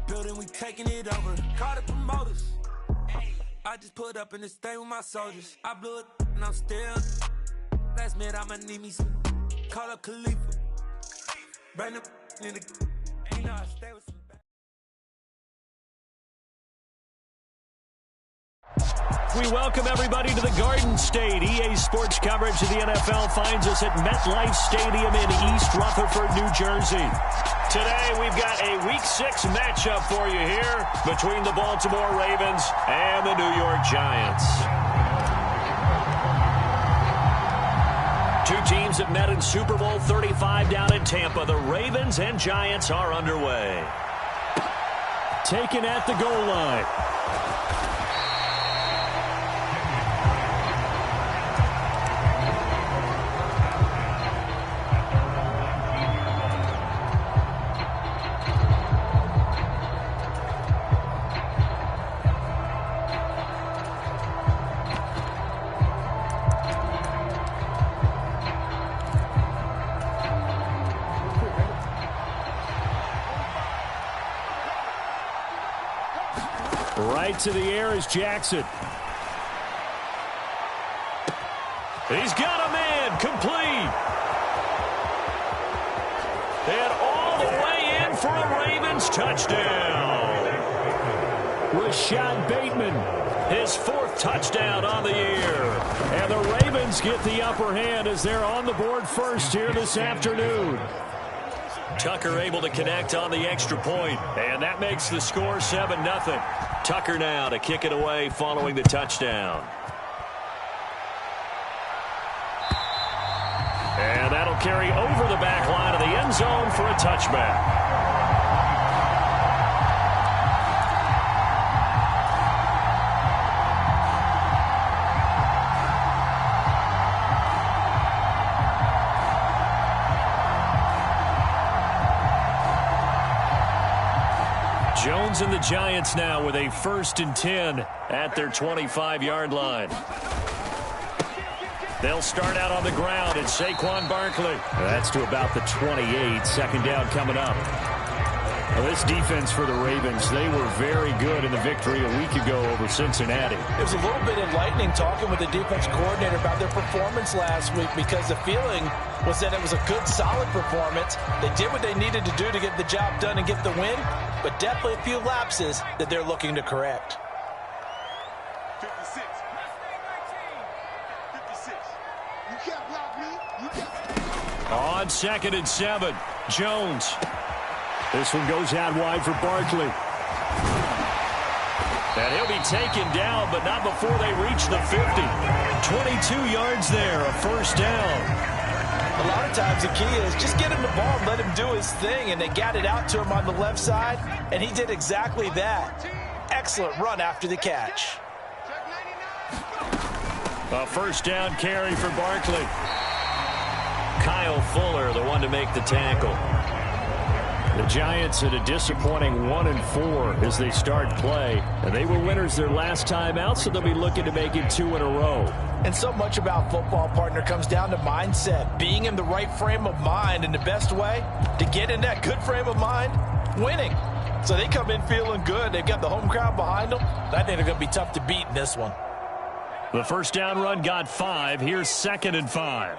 building, we taking it over. Call the promoters. I just put up in this thing with my soldiers. I blew it and I'm still. Last minute I'ma need me some. Call up Khalifa. Bring them in the. You know I stay with some. We welcome everybody to the Garden State. EA Sports coverage of the NFL finds us at MetLife Stadium in East Rutherford, New Jersey. Today, we've got a Week 6 matchup for you here between the Baltimore Ravens and the New York Giants. Two teams have met in Super Bowl 35 down in Tampa. The Ravens and Giants are underway. Taken at the goal line. Right to the air is Jackson. He's got a man complete. And all the way in for a Ravens touchdown. Rashad Bateman, his 4th touchdown on the year. And the Ravens get the upper hand as they're on the board first here this afternoon. Tucker able to connect on the extra point, and that makes the score 7-0. Tucker now to kick it away following the touchdown. And that'll carry over the back line of the end zone for a touchback. Jones and the Giants now with a 1st and 10 at their 25-yard line. They'll start out on the ground. It's Saquon Barkley. That's to about the 28. 2nd down coming up. Well, this defense for the Ravens, they were very good in the victory a week ago over Cincinnati. It was a little bit enlightening talking with the defense coordinator about their performance last week because the feeling was that it was a good, solid performance. They did what they needed to do to get the job done and get the win, but definitely a few lapses that they're looking to correct. 56. 56. You can't block me. You can't. On 2nd and 7, Jones. This one goes out wide for Barkley. And he'll be taken down, but not before they reach the 50. 22 yards there, a 1st down. A lot of times the key is just get him the ball and let him do his thing, and they got it out to him on the left side, and he did exactly that. Excellent run after the catch. A 1st down carry for Barkley. Kyle Fuller, the one to make the tackle. The Giants at a disappointing 1-4 as they start play. And they were winners their last time out, so they'll be looking to make it 2 in a row. And so much about football, partner, comes down to mindset. Being in the right frame of mind, and the best way to get in that good frame of mind, winning. So they come in feeling good. They've got the home crowd behind them. I think they're going to be tough to beat in this one. The 1st down run got 5. Here's 2nd and 5.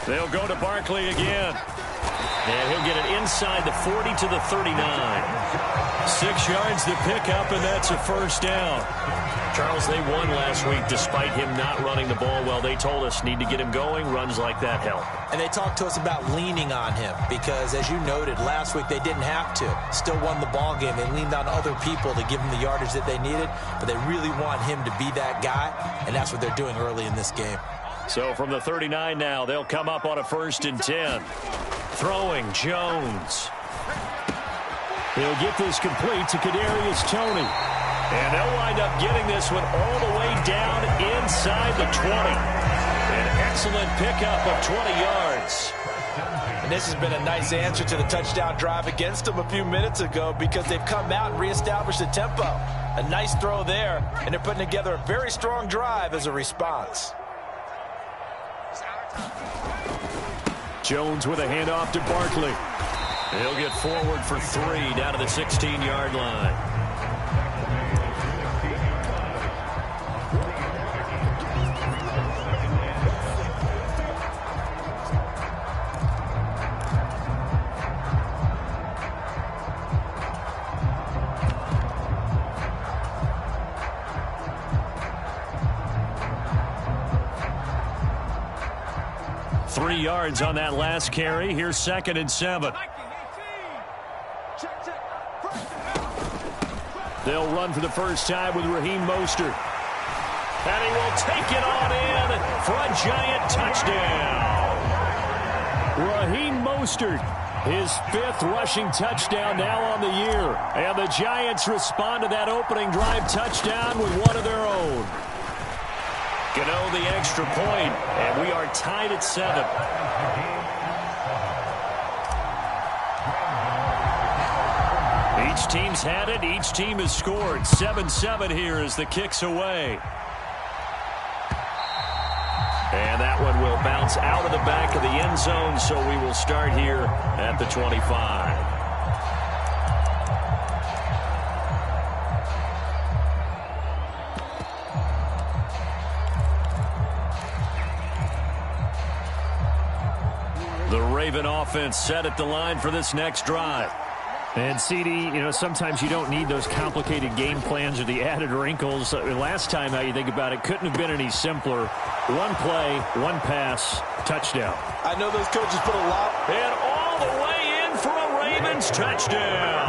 They'll go to Barkley again. And he'll get it inside the 40 to the 39. 6 yards to pick up, and that's a 1st down. Charles, they won last week despite him not running the ball well. They told us need to get him going. Runs like that help. And they talked to us about leaning on him because, as you noted, last week they didn't have to. Still won the ball game. They leaned on other people to give them the yardage that they needed, but they really want him to be that guy, and that's what they're doing early in this game. So from the 39 now, they'll come up on a 1st and 10. Throwing Jones. He'll get this complete to Kadarius Toney. And they'll wind up getting this one all the way down inside the 20. An excellent pickup of 20 yards. And this has been a nice answer to the touchdown drive against them a few minutes ago because they've come out and reestablished the tempo. A nice throw there, and they're putting together a very strong drive as a response. Jones with a handoff to Barkley. He'll get forward for 3 down to the 16-yard line. Yards on that last carry. Here's 2nd and 7. They'll run for the first time with Raheem Mostert. And he will take it on in for a giant touchdown. Raheem Mostert, his 5th rushing touchdown now on the year. And the Giants respond to that opening drive touchdown with one of their own. Gano the extra point, and we are tied at 7. Each team's had it. Each team has scored. 7-7 here as the kick's away. And that one will bounce out of the back of the end zone, so we will start here at the 25. The Raven offense set at the line for this next drive. And, CD, sometimes you don't need those complicated game plans or the added wrinkles. Last time, how you think about it, couldn't have been any simpler. One play, one pass, touchdown. I know those coaches put a lot. And all the way in for a Ravens touchdown.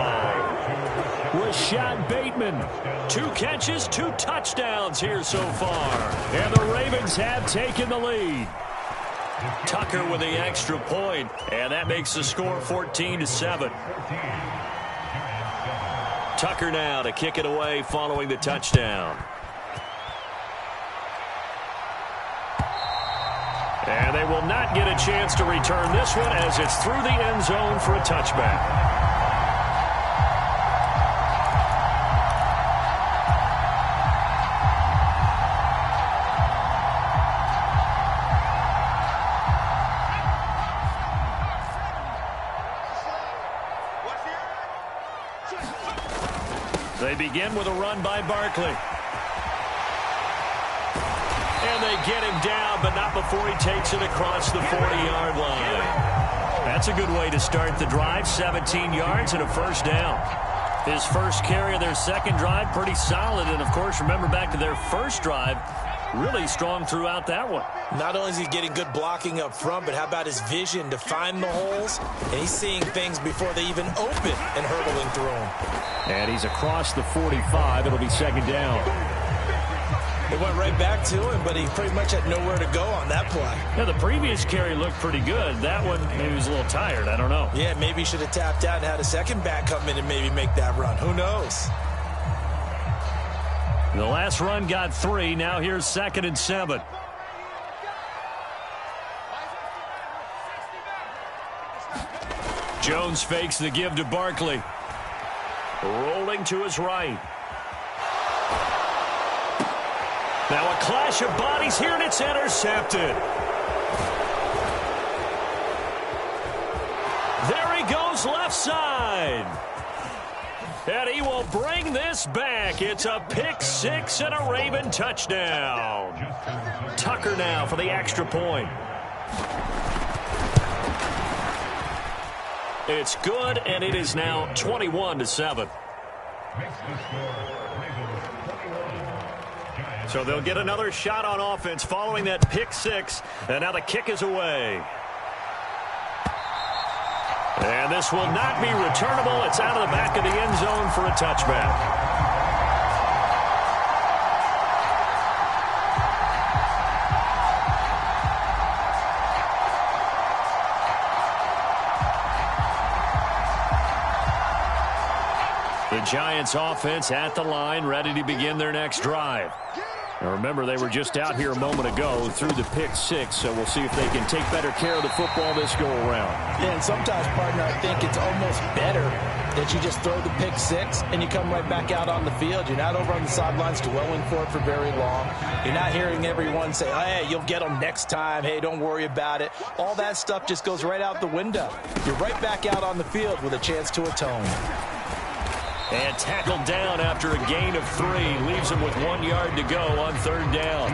Rashad Bateman, 2 catches, 2 touchdowns here so far. And the Ravens have taken the lead. Tucker with the extra point, and that makes the score 14-7. Tucker now to kick it away following the touchdown. And they will not get a chance to return this one as it's through the end zone for a touchback. They begin with a run by Barkley. And they get him down, but not before he takes it across the 40-yard line. That's a good way to start the drive. 17 yards and a first down. His first carry of their second drive, pretty solid. And, of course, remember back to their first drive, really strong throughout that one. Not only is he getting good blocking up front, but how about his vision to find the holes? And he's seeing things before they even open and hurdling through them. And he's across the 45. It'll be second down. It went right back to him, but he pretty much had nowhere to go on that play. Yeah, the previous carry looked pretty good. That one, maybe he was a little tired. I don't know. Yeah, maybe he should have tapped out and had a second back come in and maybe make that run. Who knows? The last run got 3. Now here's 2nd and 7. Jones fakes the give to Barkley. Rolling to his right. Now a clash of bodies here, and it's intercepted. There he goes left side. And he will bring this back. It's a pick 6 and a Raven touchdown. Tucker now for the extra point. It's good, and it is now 21-7. So they'll get another shot on offense following that pick 6, and now the kick is away. And this will not be returnable. It's out of the back of the end zone for a touchback. The Giants offense at the line, ready to begin their next drive. Now remember, they were just out here a moment ago through the pick six, so we'll see if they can take better care of the football this go-around. Yeah, and sometimes, partner, I think it's almost better that you just throw the pick six and you come right back out on the field. You're not over on the sidelines dwelling for it for very long. You're not hearing everyone say, hey, you'll get them next time. Hey, don't worry about it. All that stuff just goes right out the window. You're right back out on the field with a chance to atone. And tackled down after a gain of 3. Leaves him with 1 yard to go on 3rd down.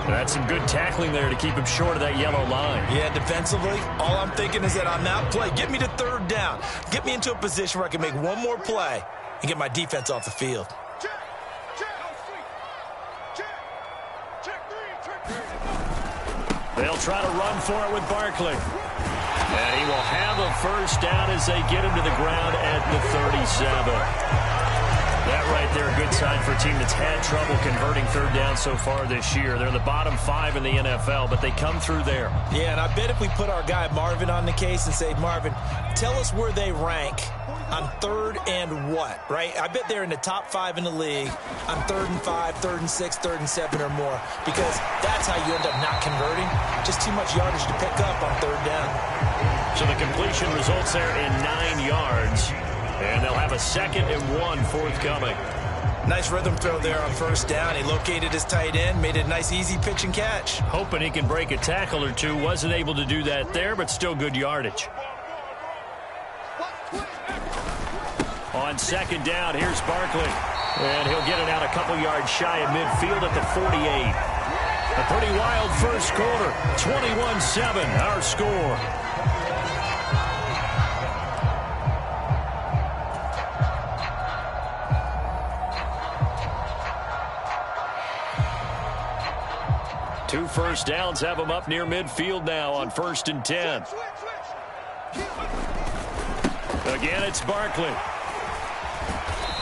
That's some good tackling there to keep him short of that yellow line. Yeah, defensively, all I'm thinking is that on that play, get me to 3rd down. Get me into a position where I can make one more play and get my defense off the field. They'll try to run for it with Barkley. And he will have a first down as they get him to the ground at the 37. That right there, a good sign for a team that's had trouble converting 3rd down so far this year. They're in the bottom 5 in the NFL, but they come through there. Yeah, and I bet if we put our guy Marvin on the case and say, Marvin, tell us where they rank on 3rd and what, right? I bet they're in the top 5 in the league on 3rd and 5, 3rd and 6, 3rd and 7 or more, because that's how you end up not converting. Just too much yardage to pick up on 3rd down. So the completion results there in 9 yards, and they'll have a 2nd and 1 forthcoming. Nice rhythm throw there on 1st down. He located his tight end, made a nice easy pitch and catch. Hoping he can break a tackle or two. Wasn't able to do that there, but still good yardage. On 2nd down, here's Barkley. And he'll get it out a couple yards shy of midfield at the 48. A pretty wild first quarter. 21-7, our score. Two first downs have them up near midfield now on 1st and 10. Again, it's Barkley.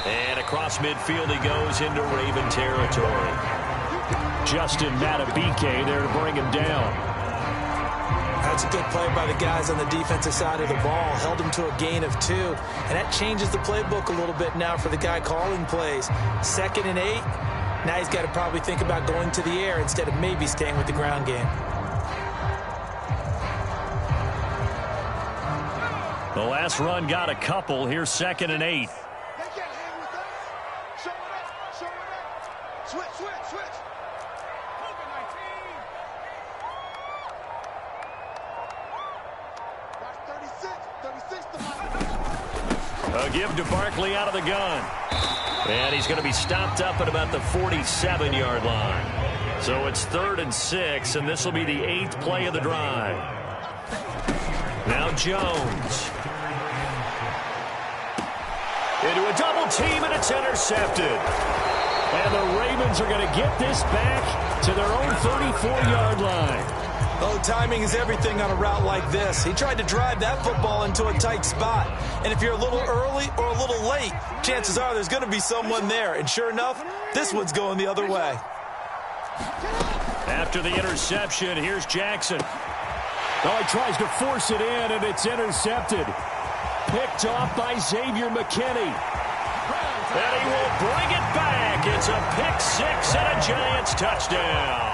And across midfield he goes into Raven territory. Justin Matabike there to bring him down. That's a good play by the guys on the defensive side of the ball. Held him to a gain of 2. And that changes the playbook a little bit now for the guy calling plays. 2nd and 8. Now he's got to probably think about going to the air instead of maybe staying with the ground game. The last run got a couple. Here's 2nd and 8. A give to Barkley out of the gun. And he's going to be stopped up at about the 47-yard line. So it's 3rd and 6, and this will be the 8th play of the drive. Now Jones. Into a double team, and it's intercepted. And the Ravens are going to get this back to their own 34-yard line. Oh, timing is everything on a route like this. He tried to drive that football into a tight spot. And if you're a little early or a little late, chances are there's going to be someone there. And sure enough, this one's going the other way. After the interception, here's Jackson. Oh, he tries to force it in, and it's intercepted. Picked off by Xavier McKinney. And he will bring it back. It's a pick 6 and a Giants touchdown.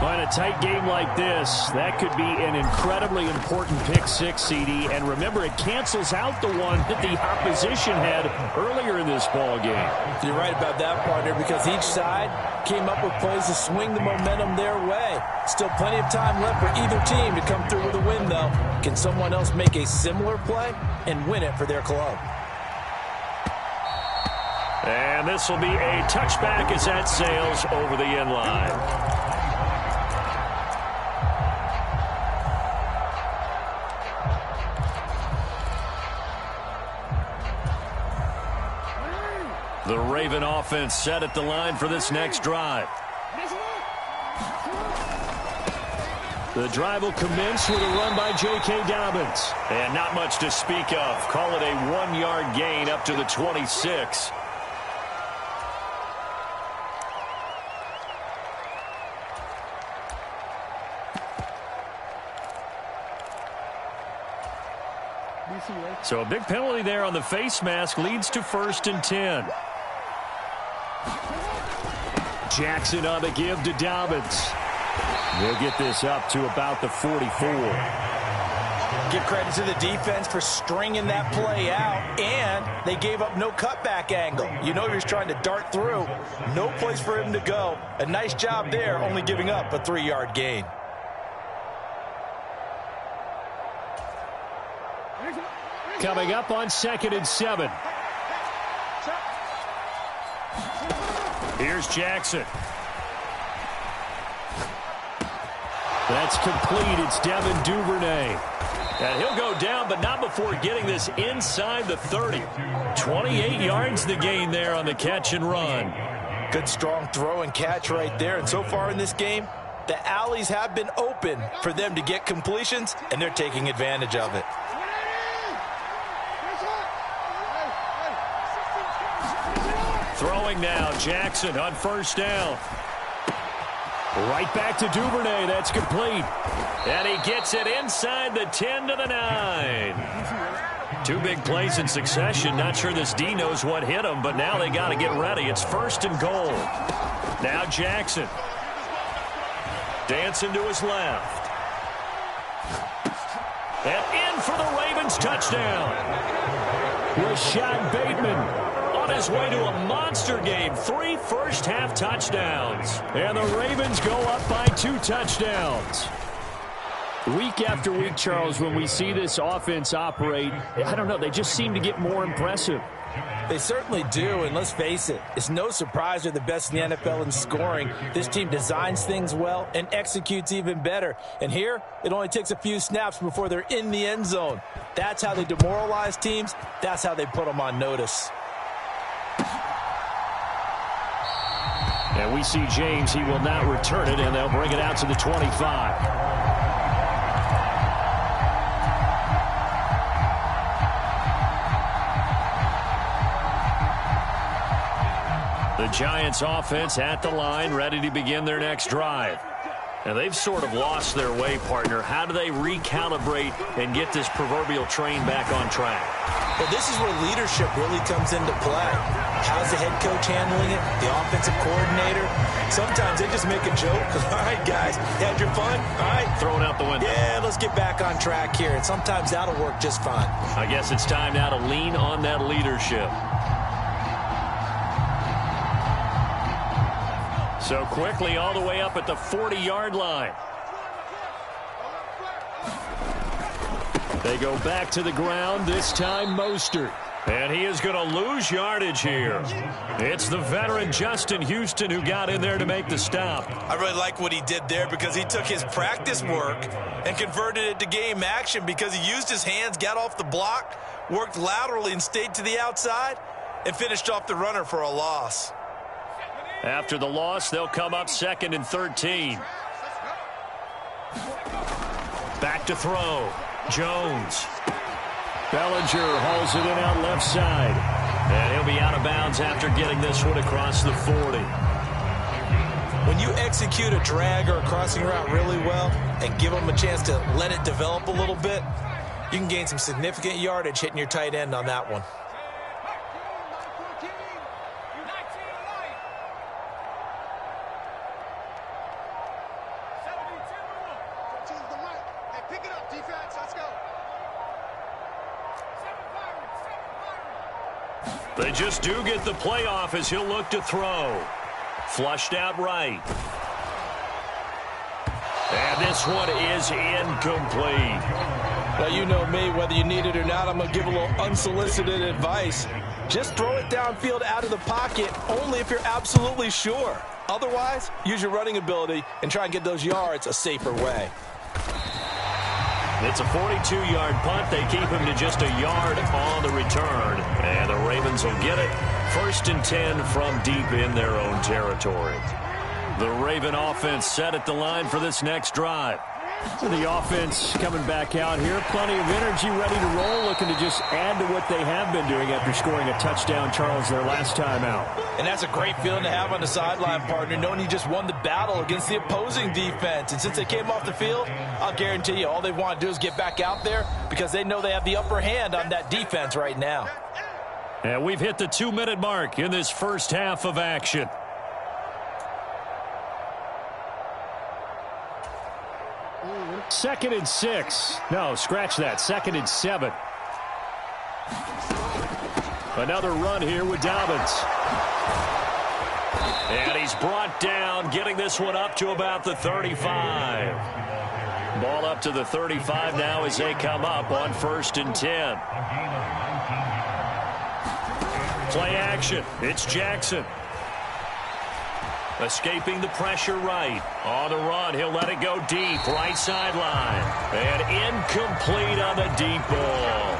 In a tight game like this, that could be an incredibly important pick 6, CD. And remember, it cancels out the one that the opposition had earlier in this ball game. You're right about that, partner, because each side came up with plays to swing the momentum their way. Still plenty of time left for either team to come through with a win, though. Can someone else make a similar play and win it for their club? And this will be a touchback as that sails over the end line. The Raven offense set at the line for this next drive. The drive will commence with a run by J.K. Dobbins. And not much to speak of. Call it a 1-yard gain up to the 26. So a big penalty there on the face mask leads to 1st and 10. Jackson on the give to Dobbins. They'll get this up to about the 44. Give credit to the defense for stringing that play out, and they gave up no cutback angle. You know you're trying to dart through. No place for him to go. A nice job there, only giving up a 3-yard gain. Coming up on 2nd and 7. Here's Jackson. That's complete. It's Devin Duvernay. And he'll go down, but not before getting this inside the 30. 28 yards the gain there on the catch and run. Good strong throw and catch right there. And so far in this game, the alleys have been open for them to get completions, and they're taking advantage of it. Throwing now, Jackson on 1st down. Right back to Duvernay. That's complete. And he gets it inside the 10 to the 9. 2 big plays in succession. Not sure this D knows what hit him, but now they got to get ready. It's 1st and goal. Now Jackson. Dancing to his left. And in for the Ravens touchdown. Rashad Bateman on his way to a monster game. 3 first-half touchdowns. And the Ravens go up by 2 touchdowns. Week after week, Charles, when we see this offense operate, I don't know, they just seem to get more impressive. They certainly do, and let's face it, it's no surprise they're the best in the NFL in scoring. This team designs things well and executes even better. And here, it only takes a few snaps before they're in the end zone. That's how they demoralize teams. That's how they put them on notice. And we see James. He will not return it, and they'll bring it out to the 25. The Giants offense at the line, ready to begin their next drive. And they've sort of lost their way, partner. How do they recalibrate and get this proverbial train back on track? Well, this is where leadership really comes into play. How's the head coach handling it? The offensive coordinator? Sometimes they just make a joke. All right, guys, you had your fun? All right. Throw it out the window. Yeah, let's get back on track here. And sometimes that'll work just fine. I guess it's time now to lean on that leadership. So quickly all the way up at the 40-yard line. They go back to the ground, this time Mostert. And he is going to lose yardage here. It's the veteran Justin Houston who got in there to make the stop. I really like what he did there because he took his practice work and converted it to game action because he used his hands, got off the block, worked laterally and stayed to the outside, and finished off the runner for a loss. After the loss, they'll come up 2nd and 13. Back to throw. Jones. Bellinger hauls it in out left side. And he'll be out of bounds after getting this one across the 40. When you execute a drag or a crossing route really well and give them a chance to let it develop a little bit, you can gain some significant yardage hitting your tight end on that one. They just do get the playoff as he'll look to throw. Flushed out right. And this one is incomplete. Well, you know me, whether you need it or not, I'm going to give a little unsolicited advice. Just throw it downfield out of the pocket only if you're absolutely sure. Otherwise, use your running ability and try and get those yards a safer way. It's a 42-yard punt. They keep him to just a yard on the return. And the Ravens will get it. 1st and 10 from deep in their own territory. The Raven offense set at the line for this next drive. So the offense coming back out here. Plenty of energy, ready to roll, looking to just add to what they have been doing after scoring a touchdown, Charles, their last time out. And that's a great feeling to have on the sideline, partner, knowing you just won the battle against the opposing defense. And since they came off the field, I'll guarantee you all they want to do is get back out there because they know they have the upper hand on that defense right now. And we've hit the 2-minute mark in this first half of action. 2nd and 6. No, scratch that. 2nd and 7. Another run here with Dobbins. And he's brought down, getting this one up to about the 35. Ball up to the 35 now as they come up on 1st and 10. Play action. It's Jackson. Escaping the pressure right. On the run, he'll let it go deep. Right sideline. And incomplete on the deep ball.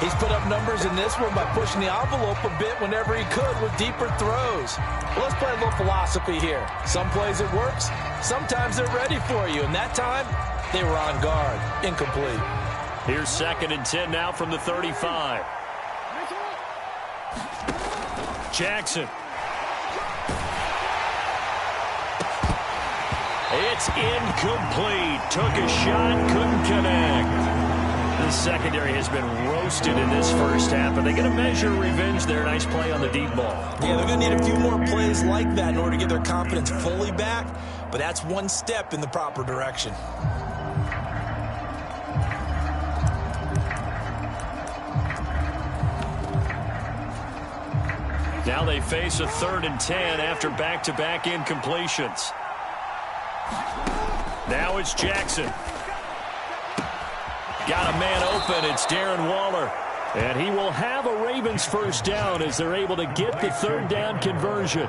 He's put up numbers in this one by pushing the envelope a bit whenever he could with deeper throws. Well, let's play a little philosophy here. Some plays it works. Sometimes they're ready for you. And that time, they were on guard. Incomplete. Here's 2nd and 10 now from the 35. Jackson. It's incomplete. Took a shot, couldn't connect. The secondary has been roasted in this first half, but they're going to measure revenge there. Nice play on the deep ball. Yeah, they're going to need a few more plays like that in order to get their confidence fully back, but that's one step in the proper direction. Now they face a 3rd and 10 after back-to-back incompletions. Now it's Jackson. Got a man open. It's Darren Waller. And he will have a Ravens first down as they're able to get the 3rd down conversion.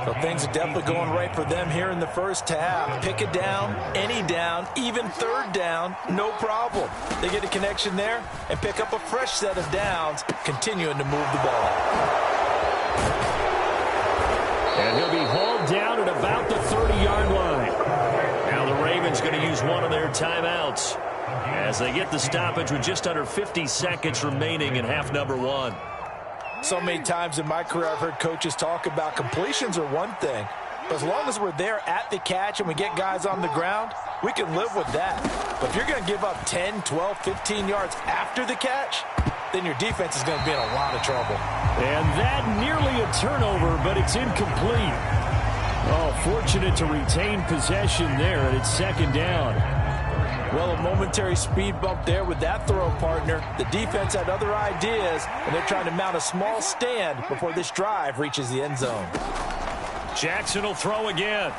So things are definitely going right for them here in the first half. Pick it down, any down, even 3rd down, no problem. They get a connection there and pick up a fresh set of downs, continuing to move the ball. And he'll be hauled down at about the 30-yard line. Now the Ravens going to use one of their timeouts as they get the stoppage with just under 50 seconds remaining in half number 1. So many times in my career I've heard coaches talk about completions are one thing, but as long as we're there at the catch and we get guys on the ground, we can live with that. But if you're going to give up 10, 12, 15 yards after the catch, then your defense is going to be in a lot of trouble. And that nearly a turnover, but it's incomplete. Oh, fortunate to retain possession there, and it's 2nd down. Well, a momentary speed bump there with that throw partner. The defense had other ideas, and they're trying to mount a small stand before this drive reaches the end zone. Jackson will throw again.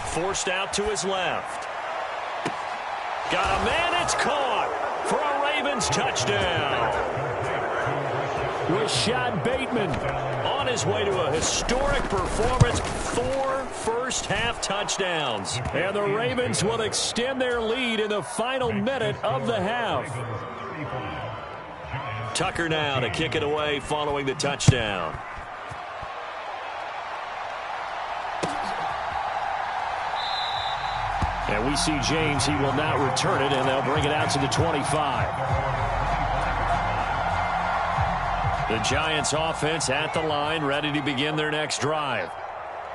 Forced out to his left. Got a man, it's caught for a Ravens touchdown. Rashad Bateman on his way to a historic performance. 4 first-half touchdowns. And the Ravens will extend their lead in the final minute of the half. Tucker now to kick it away following the touchdown. And we see James. He will not return it, and they'll bring it out to the 25. The Giants offense at the line, ready to begin their next drive.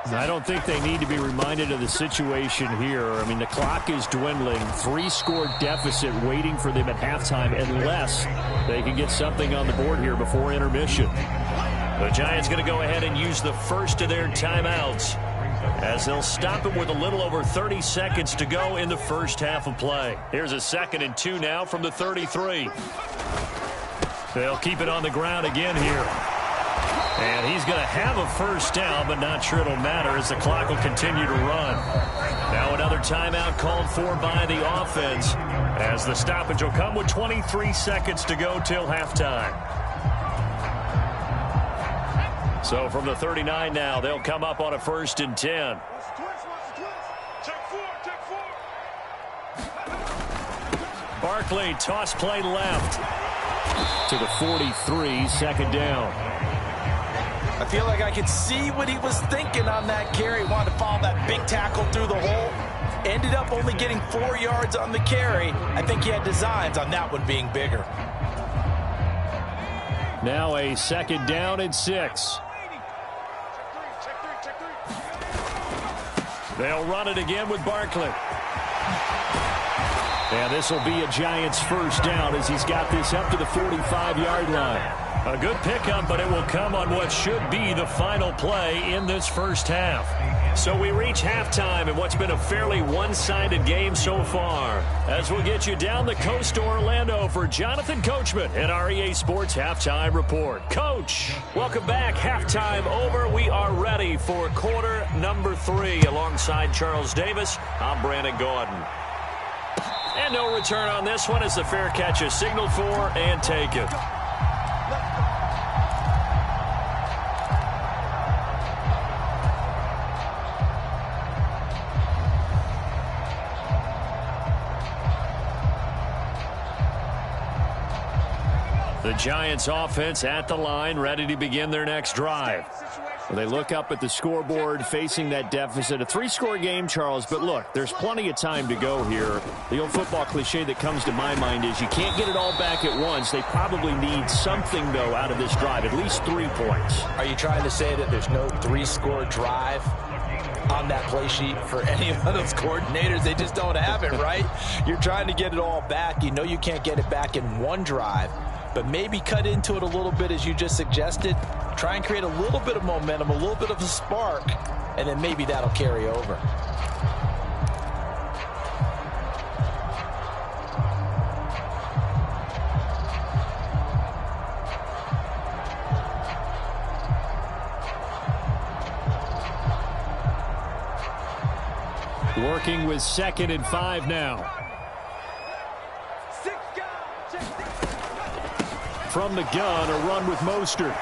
I don't think they need to be reminded of the situation here. I mean, the clock is dwindling. 3-score deficit waiting for them at halftime unless they can get something on the board here before intermission. The Giants going to go ahead and use the first of their timeouts as they'll stop it with a little over 30 seconds to go in the first half of play. Here's a 2nd and 2 now from the 33. They'll keep it on the ground again here. And he's going to have a first down, but not sure it'll matter as the clock will continue to run. Now another timeout called for by the offense as the stoppage will come with 23 seconds to go till halftime. So from the 39 now, they'll come up on a 1st and 10. Barkley, toss play left to the 43, 2nd down. I feel like I could see what he was thinking on that carry. Wanted to follow that big tackle through the hole. Ended up only getting 4 yards on the carry. I think he had designs on that one being bigger. Now a 2nd down and 6. They'll run it again with Barkley. And this will be a Giants first down as he's got this up to the 45-yard line. A good pickup, but it will come on what should be the final play in this first half. So we reach halftime in what's been a fairly one-sided game so far. As we'll get you down the coast to Orlando for Jonathan Coachman and our EA Sports Halftime Report. Coach, welcome back. Halftime over. We are ready for quarter number 3. Alongside Charles Davis, I'm Brandon Gaudin. And no return on this one as the fair catch is signaled for and taken. The Giants offense at the line, ready to begin their next drive. Well, they look up at the scoreboard facing that deficit. A 3-score game, Charles, but look, there's plenty of time to go here. The old football cliche that comes to my mind is you can't get it all back at once. They probably need something, though, out of this drive, at least 3 points. Are you trying to say that there's no 3-score drive on that play sheet for any of those coordinators? They just don't have it, right? You're trying to get it all back. You know you can't get it back in one drive, but maybe cut into it a little bit as you just suggested. Try and create a little bit of momentum, a little bit of a spark, and then maybe that'll carry over. Working with 2nd and 5 now. From the gun, a run with Mostert.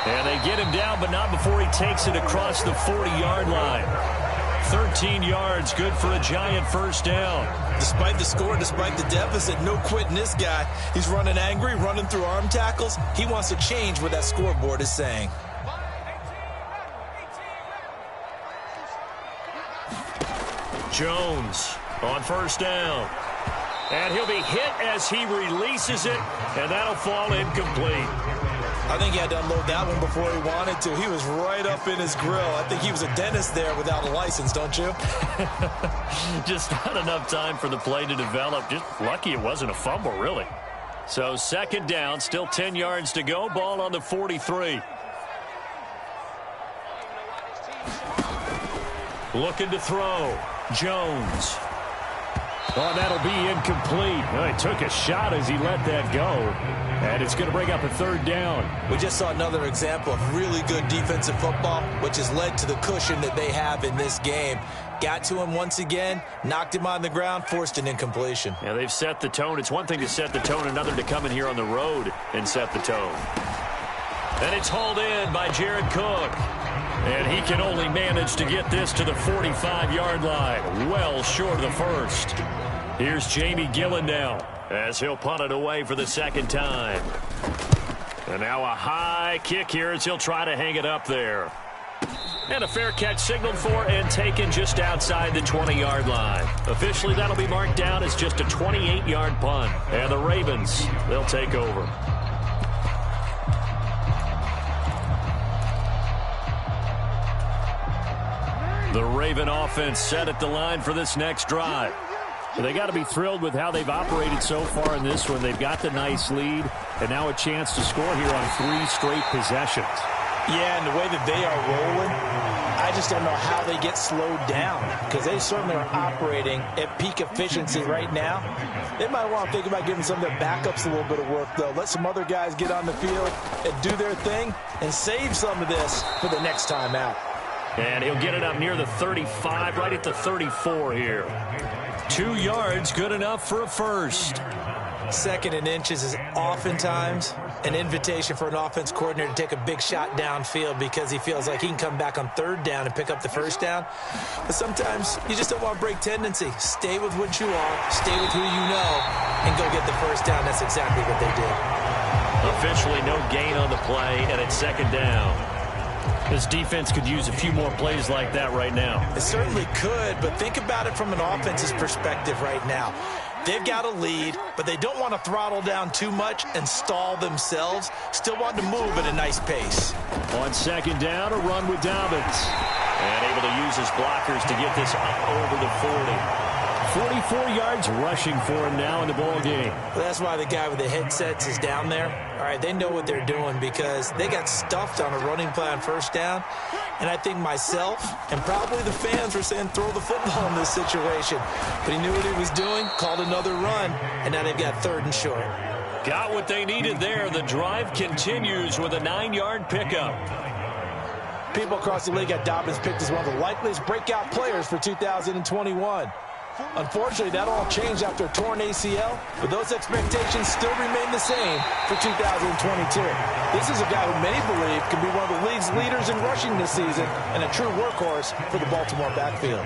And they get him down, but not before he takes it across the 40-yard line. 13 yards, good for a Giant first down. Despite the score, despite the deficit, no quitting this guy. He's running angry, running through arm tackles. He wants to change what that scoreboard is saying. Jones on first down. And he'll be hit as he releases it, and that'll fall incomplete. I think he had to unload that one before he wanted to. He was right up in his grill. I think he was a dentist there without a license, don't you? Just not enough time for the play to develop. Just lucky it wasn't a fumble, really. So 2nd down, still 10 yards to go. Ball on the 43. Looking to throw. Jones. Oh, that'll be incomplete. Oh, he took a shot as he let that go. And it's going to bring up a 3rd down. We just saw another example of really good defensive football, which has led to the cushion that they have in this game. Got to him once again, knocked him on the ground, forced an incompletion. Yeah, they've set the tone. It's one thing to set the tone, another to come in here on the road and set the tone. And it's hauled in by Jared Cook. And he can only manage to get this to the 45-yard line, well short of the first. Here's Jamie Gillen now as he'll punt it away for the 2nd time. And now a high kick here as he'll try to hang it up there. And a fair catch signaled for and taken just outside the 20-yard line. Officially, that'll be marked down as just a 28-yard punt. And the Ravens, they'll take over. The Raven offense set at the line for this next drive. They got to be thrilled with how they've operated so far in this one. They've got the nice lead, and now a chance to score here on 3 straight possessions. Yeah, and the way that they are rolling, I just don't know how they get slowed down, because they certainly are operating at peak efficiency right now. They might want to think about giving some of their backups a little bit of work, though. Let some other guys get on the field and do their thing and save some of this for the next time out. And he'll get it up near the 35, right at the 34 here. 2 yards, good enough for a first. 2nd and inches is oftentimes an invitation for an offense coordinator to take a big shot downfield because he feels like he can come back on 3rd down and pick up the first down. But sometimes you just don't want to break tendency. Stay with what you are, stay with who you know, and go get the first down. That's exactly what they did. Officially no gain on the play, and it's 2nd down. This defense could use a few more plays like that right now. It certainly could, but think about it from an offense's perspective right now. They've got a lead, but they don't want to throttle down too much and stall themselves. Still want to move at a nice pace. On 2nd down, a run with Dobbins. And able to use his blockers to get this up over the 40. 44 yards rushing for him now in the ball game. Well, that's why the guy with the headsets is down there. All right, they know what they're doing because they got stuffed on a running play on first down. And I think myself and probably the fans were saying throw the football in this situation. But he knew what he was doing, called another run, and now they've got 3rd and short. Got what they needed there. The drive continues with a 9-yard pickup. People across the league had Dobbins picked as one of the likeliest breakout players for 2021. Unfortunately, that all changed after a torn ACL, but those expectations still remain the same for 2022. This is a guy who many believe can be one of the league's leaders in rushing this season and a true workhorse for the Baltimore backfield.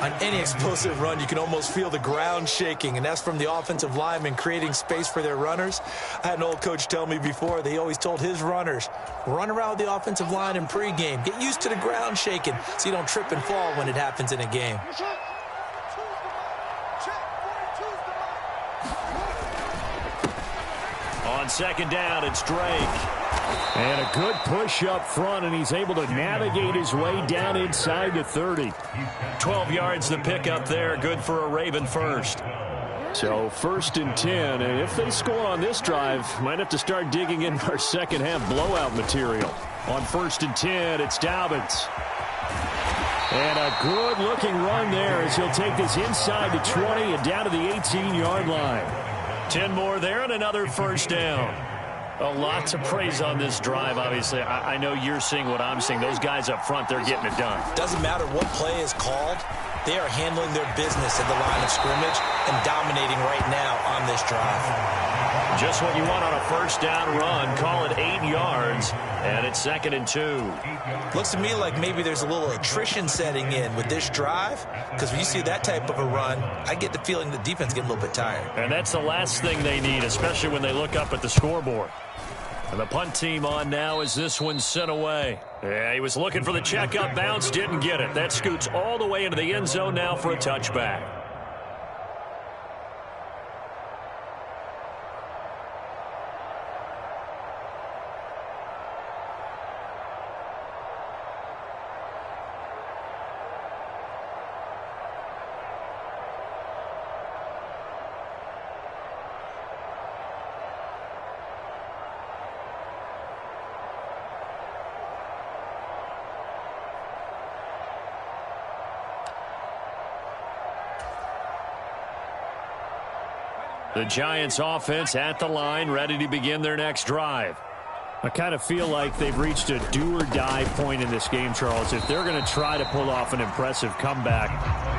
On any explosive run, you can almost feel the ground shaking, and that's from the offensive linemen creating space for their runners. I had an old coach tell me before, they always told his runners, run around with the offensive line in pregame. Get used to the ground shaking so you don't trip and fall when it happens in a game. On 2nd down, it's Drake. And a good push up front, and he's able to navigate his way down inside the 30. 12 yards the pickup there. Good for a Raven first. So 1st and 10, and if they score on this drive, might have to start digging in our second half blowout material. On 1st and 10, it's Dobbins. And a good-looking run there as he'll take this inside the 20 and down to the 18-yard line. 10 more there and another first down. A lot to praise on this drive, obviously. I know you're seeing what I'm seeing. Those guys up front, they're getting it done. Doesn't matter what play is called. They are handling their business at the line of scrimmage and dominating right now on this drive. Just what you want on a first down run. Call it 8 yards, and it's 2nd and 2. Looks to me like maybe there's a little attrition setting in with this drive, because when you see that type of a run, I get the feeling the defense getting a little bit tired. And that's the last thing they need, especially when they look up at the scoreboard. And the punt team on now as this one's sent away. Yeah, he was looking for the checkup bounce, didn't get it. That scoots all the way into the end zone now for a touchback. The Giants offense at the line, ready to begin their next drive. I kind of feel like they've reached a do-or-die point in this game, Charles. If they're going to try to pull off an impressive comeback,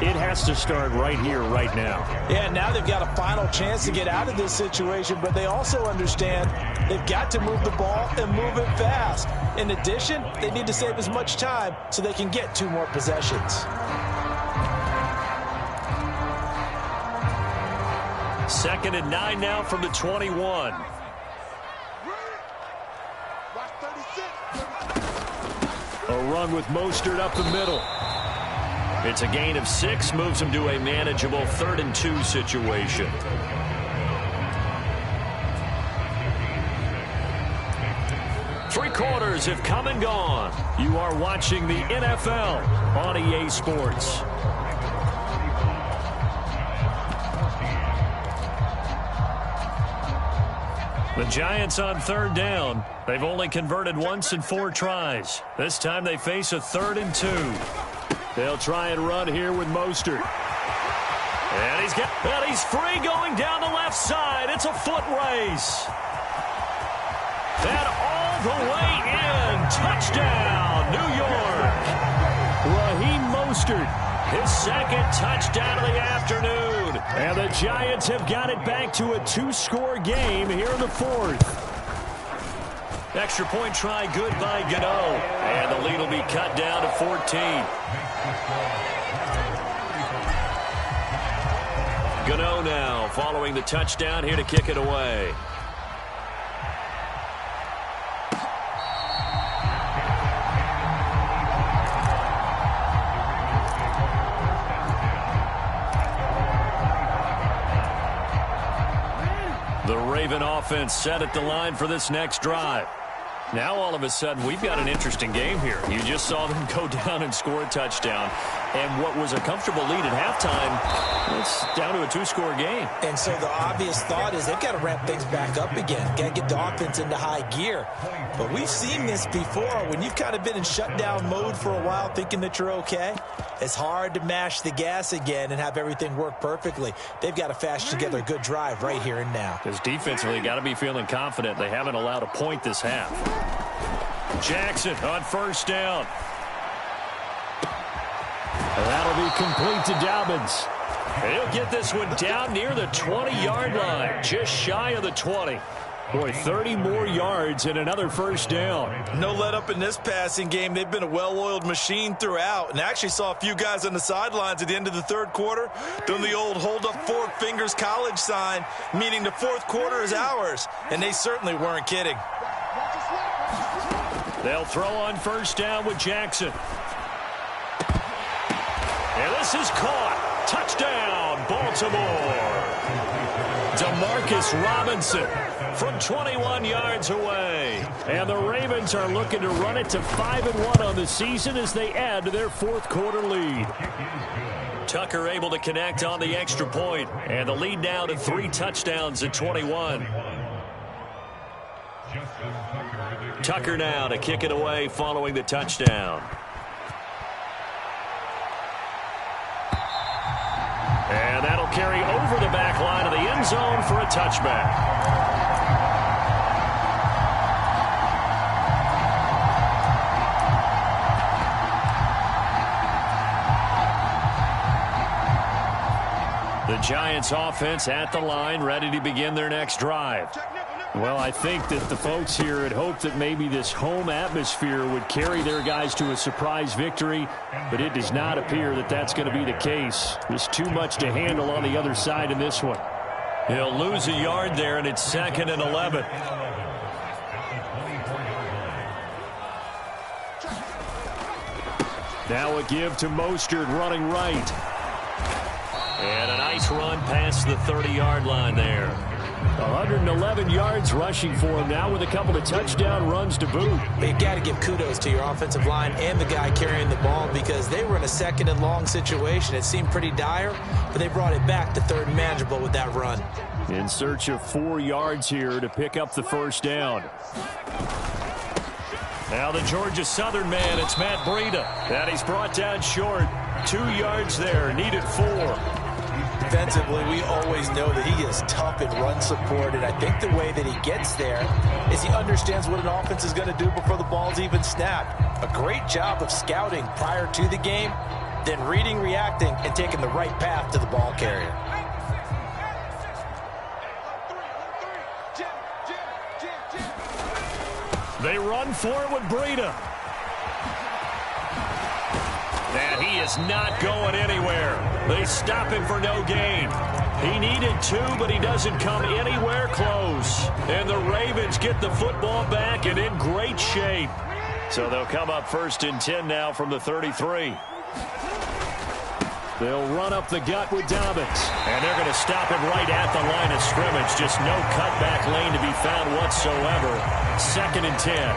it has to start right here, right now. Yeah, now they've got a final chance to get out of this situation, but they also understand they've got to move the ball and move it fast. In addition, they need to save as much time so they can get 2 more possessions. 2nd and 9 now from the 21. A run with Mostert up the middle. It's a gain of 6, moves him to a manageable 3rd and 2 situation. Three quarters have come and gone. You are watching the NFL on EA Sports. The Giants on 3rd down. They've only converted once in 4 tries. This time they face a 3rd and 2. They'll try and run here with Mostert. And he's free going down the left side. It's a foot race. And all the way in. Touchdown, New York. Raheem Mostert. His 2nd touchdown of the afternoon. And the Giants have got it back to a 2-score game here in the 4th. Extra point try good by Gano. And the lead will be cut down to 14. Gano now following the touchdown here to kick it away. The Raven offense set at the line for this next drive. Now all of a sudden we've got an interesting game here. You just saw them go down and score a touchdown. And what was a comfortable lead at halftime, it's down to a 2-score game. And so the obvious thought is they've got to ramp things back up again. Got to get the offense into high gear. But we've seen this before. When you've kind of been in shutdown mode for a while thinking that you're okay, it's hard to mash the gas again and have everything work perfectly. They've got to fashion together a good drive right here and now. Because defensively, got to be feeling confident. They haven't allowed a point this half. Jackson on first down. And that'll be complete to Dobbins. He'll get this one down near the 20-yard line, just shy of the 20. Boy, 30 more yards and another first down. No let up in this passing game. They've been a well-oiled machine throughout, and actually saw a few guys on the sidelines at the end of the third quarter doing the old hold up 4 fingers college sign, meaning the fourth quarter is ours, and they certainly weren't kidding. They'll throw on first down with Jackson. And this is caught. Touchdown, Baltimore. Demarcus Robinson from 21 yards away. And the Ravens are looking to run it to 5-1 on the season as they add to their fourth quarter lead. Tucker able to connect on the extra point. And the lead now to 3 touchdowns at 21. Tucker now to kick it away following the touchdown. And that'll carry over the back line of the end zone for a touchback. The Giants offense at the line, ready to begin their next drive. Well, I think that the folks here had hoped that maybe this home atmosphere would carry their guys to a surprise victory, but it does not appear that that's going to be the case. There's too much to handle on the other side in this one. He'll lose a yard there, and it's 2nd and 11. Now a give to Mostert running right. And a nice run past the 30-yard line there. 111 yards rushing for him now with a couple of touchdown runs to boot. You've got to give kudos to your offensive line and the guy carrying the ball because they were in a 2nd and long situation. It seemed pretty dire, but they brought it back to 3rd and manageable with that run. In search of 4 yards here to pick up the first down. Now the Georgia Southern man, it's Matt Breida. That he's brought down short. 2 yards there, needed 4. Defensively, we always know that he is tough in run support, and I think the way that he gets there is he understands what an offense is going to do before the ball's even snapped. A great job of scouting prior to the game, then reading, reacting, and taking the right path to the ball carrier. They run for it with Breida. And he is not going anywhere. They stop him for no gain. He needed 2, but he doesn't come anywhere close. And the Ravens get the football back and in great shape. So they'll come up 1st and 10 now from the 33. They'll run up the gut with Dobbins. And they're going to stop him right at the line of scrimmage. Just no cutback lane to be found whatsoever. 2nd and 10.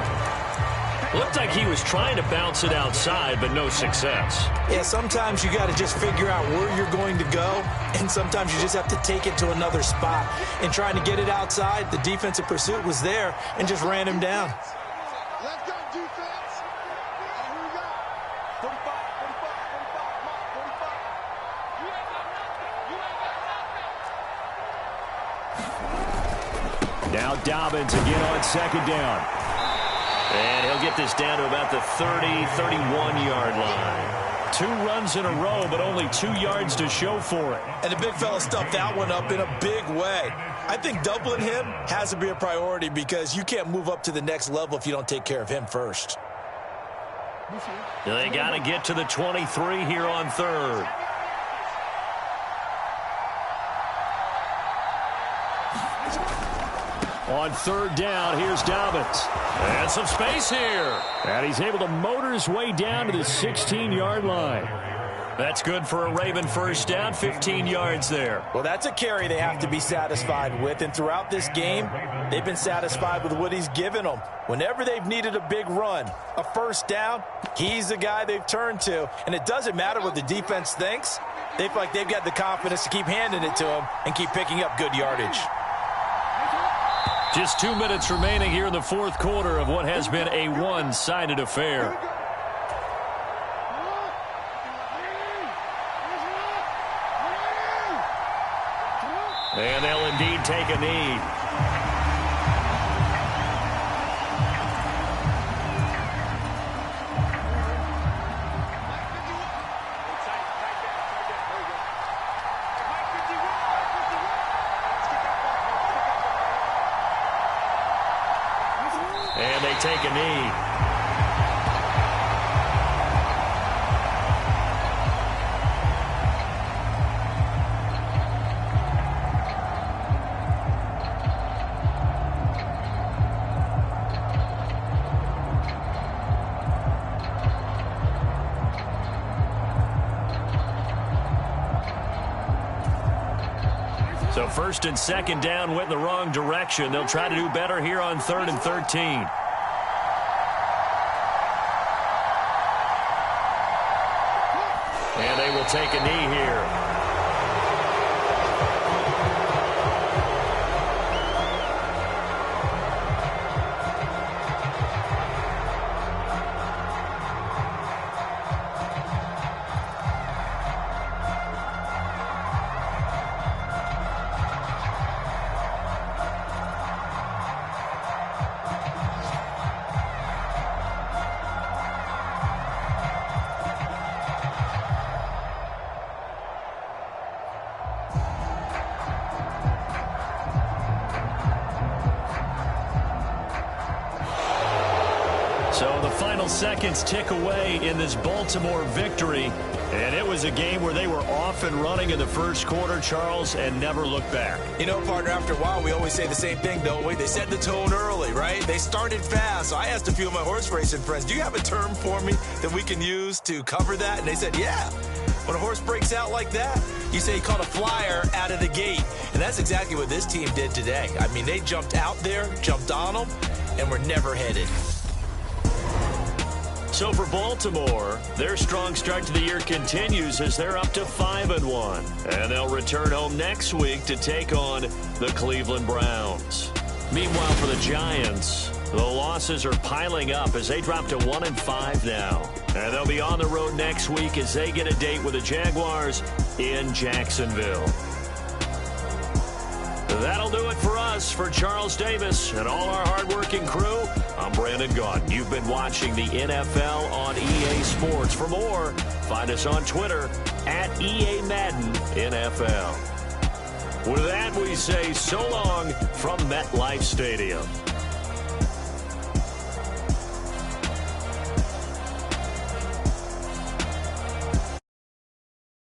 Looked like he was trying to bounce it outside, but no success. Yeah, sometimes you got to just figure out where you're going to go, and sometimes you just have to take it to another spot. And trying to get it outside, the defensive pursuit was there and just ran him down. Let's go, defense. Here we go. 45, 45, 45. Now Dobbins again on 2nd down. And he'll get this down to about the 30, 31-yard line. 2 runs in a row, but only 2 yards to show for it. And the big fella stuffed that one up in a big way. I think doubling him has to be a priority because you can't move up to the next level if you don't take care of him first. They got to get to the 23 here on 3rd. On 3rd down, here's Dobbins. And some space here. And he's able to motor his way down to the 16-yard line. That's good for a Raven first down, 15 yards there. Well, that's a carry they have to be satisfied with, and throughout this game, they've been satisfied with what he's given them. Whenever they've needed a big run, a first down, he's the guy they've turned to, and it doesn't matter what the defense thinks. They feel like they've got the confidence to keep handing it to him and keep picking up good yardage. Just 2 minutes remaining here in the fourth quarter of what has been a one-sided affair. And they'll indeed take a knee. And they take a knee. So first and second down went in the wrong direction. They'll try to do better here on 3rd and 13. And they will take a knee here. So the final seconds tick away in this Baltimore victory. And it was a game where they were off and running in the first quarter, Charles, and never looked back. You know, partner, after a while, we always say the same thing, don't we? They set the tone early, right? They started fast. So I asked a few of my horse racing friends, do you have a term for me that we can use to cover that? And they said, yeah. When a horse breaks out like that, you say he caught a flyer out of the gate. And that's exactly what this team did today. I mean, they jumped out there, jumped on them, and were never headed. So for Baltimore, their strong start to the year continues as they're up to 5-1. And they'll return home next week to take on the Cleveland Browns. Meanwhile, for the Giants, the losses are piling up as they drop to 1-5 now. And they'll be on the road next week as they get a date with the Jaguars in Jacksonville. That'll do it for us. For Charles Davis and all our hardworking crew, I'm Brandon Gaudin. You've been watching the NFL on EA Sports. For more, find us on Twitter at EA Madden NFL. With that, we say so long from MetLife Stadium.